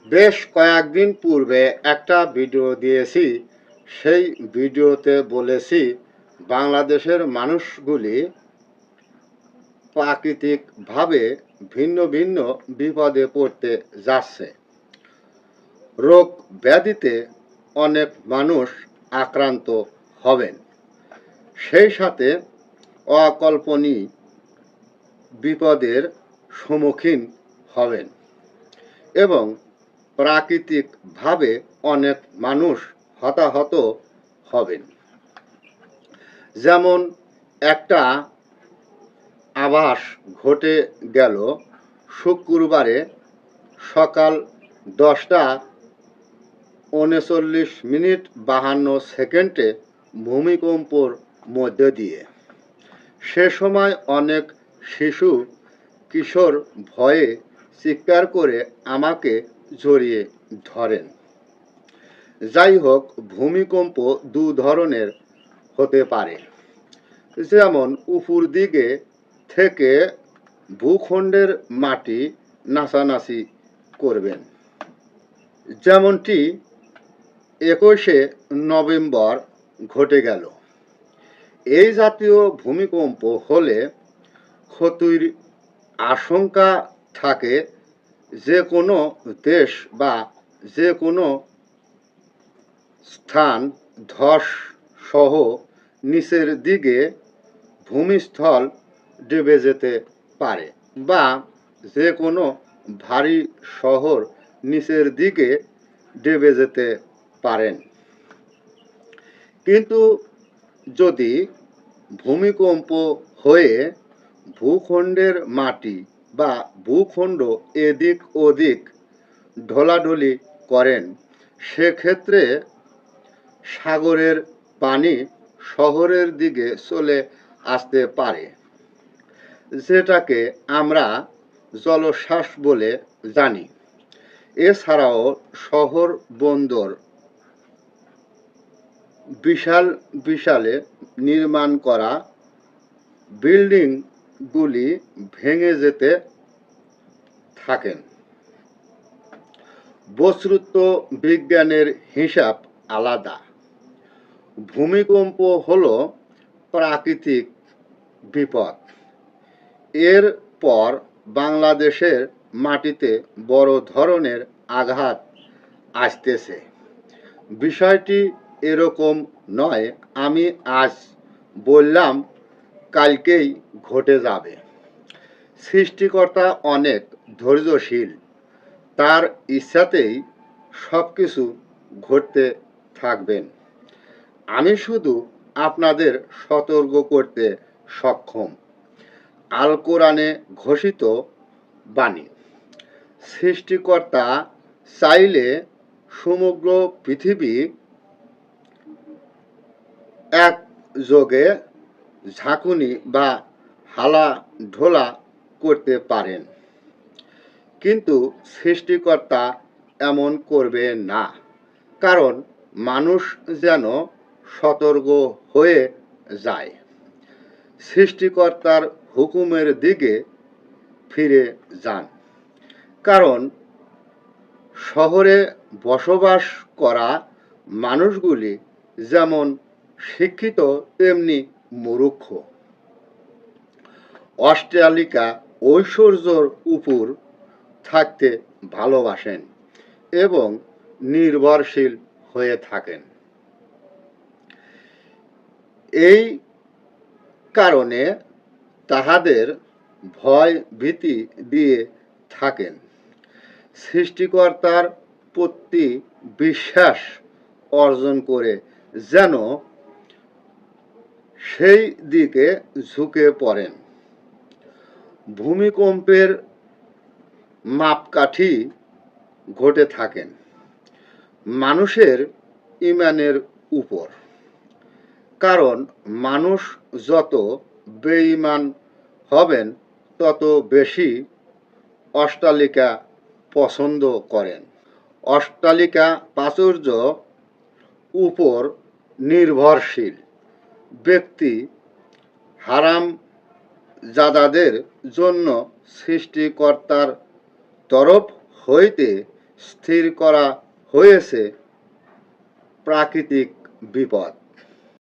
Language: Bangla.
বেশ কয়েকদিন পূর্বে একটা ভিডিও দিয়েছি। সেই ভিডিওতে বলেছি বাংলাদেশের মানুষগুলি প্রাকৃতিকভাবে ভিন্ন ভিন্ন বিপদে পড়তে যাচ্ছে। রোগ ব্যাধিতে অনেক মানুষ আক্রান্ত হবেন, সেই সাথে অকল্পনীয় বিপদের সম্মুখীন হবেন এবং প্রাকৃতিকভাবে অনেক মানুষ হতাহত হবেন। যেমন একটা আভাস ঘটে গেল শুক্রবারে সকাল 10:39 ভূমিকম্পর মধ্য দিয়ে। সে সময় অনেক শিশু কিশোর ভয়ে চিৎকার করে আমাকে জড়িয়ে ধরেন। যাই হোক, ভূমিকম্প দু ধরনের হতে পারে। যেমন উপর দিকে থেকে ভূখণ্ডের মাটি নাচানাচি করবেন, যেমনটি 21 নভেম্বর ঘটে গেল। এই জাতীয় ভূমিকম্প হলে ক্ষতির আশঙ্কা থাকে। যে কোনো দেশ বা যে কোনো স্থান ধস সহ নিচের দিকে ভূমিস্থল ডুবে যেতে পারে, বা যে কোনো ভারী শহর নিচের দিকে ডুবে যেতে পারেন। কিন্তু যদি ভূমিকম্প হয়ে ভূখণ্ডের মাটি বা ভূখণ্ড এদিক ওদিক ঢলাঢলি করেন, সেক্ষেত্রে সাগরের পানি শহরের দিকে চলে আসতে পারে, যেটাকে আমরা জলোচ্ছ্বাস বলে জানি। এছাড়াও শহর বন্দর বিশাল বিশালে নির্মাণ করা বিল্ডিংগুলি ভেঙে যেতে থাকেন। বস্তুত বিজ্ঞানের হিসাব আলাদা। ভূমিকম্প হল প্রাকৃতিক বিপদ। এর পর বাংলাদেশের মাটিতে বড় ধরনের আঘাত আসতেছে। বিষয়টি এরকম নয় আমি আজ বললাম কালকেই ঘটে যাবে। সৃষ্টিকর্তা অনেক ধৈর্যশীল, তার ইচ্ছাতেই সব কিছু ঘটতে থাকবেন। আমি শুধু আপনাদের সতর্ক করতে সক্ষম। আল কোরআনে ঘোষিত বাণী। সৃষ্টিকর্তা চাইলে সমগ্র পৃথিবী একযোগে ঝাঁকুনি বা হালা ঢোলা করতে পারেন, কিন্তু সৃষ্টিকর্তা এমন করবে না, কারণ মানুষ যেন সতর্ক হয়ে যায়, সৃষ্টিকর্তার হুকুমের দিকে ফিরে যান। কারণ শহরে বসবাস করা মানুষগুলি যেমন শিক্ষিত তেমনি মূর্খ। অট্টালিকা ঐশ্বর্যের উপর থাকতে ভালোবাসেন এবং নির্ভরশীল হয়ে থাকেন। এই কারণে তাহাদের ভয় ভীতি দিয়ে থাকেন। সৃষ্টিকর্তার প্রতি বিশ্বাস অর্জন করে যেন সেই দিকে ঝুঁকে পড়েন। ভূমিকম্পের মাপকাঠি ঘটে থাকেন মানুষের ঈমানের উপর। কারণ মানুষ যত বেঈমান হবেন তত বেশি অট্টালিকা পছন্দ করেন। অট্টালিকা প্রাচুর্য উপর নির্ভরশীল ব্যক্তি হারামজাদাদের জন্য সৃষ্টিকর্তার তরফ হইতে স্থির করা হয়েছে প্রাকৃতিক বিপদ।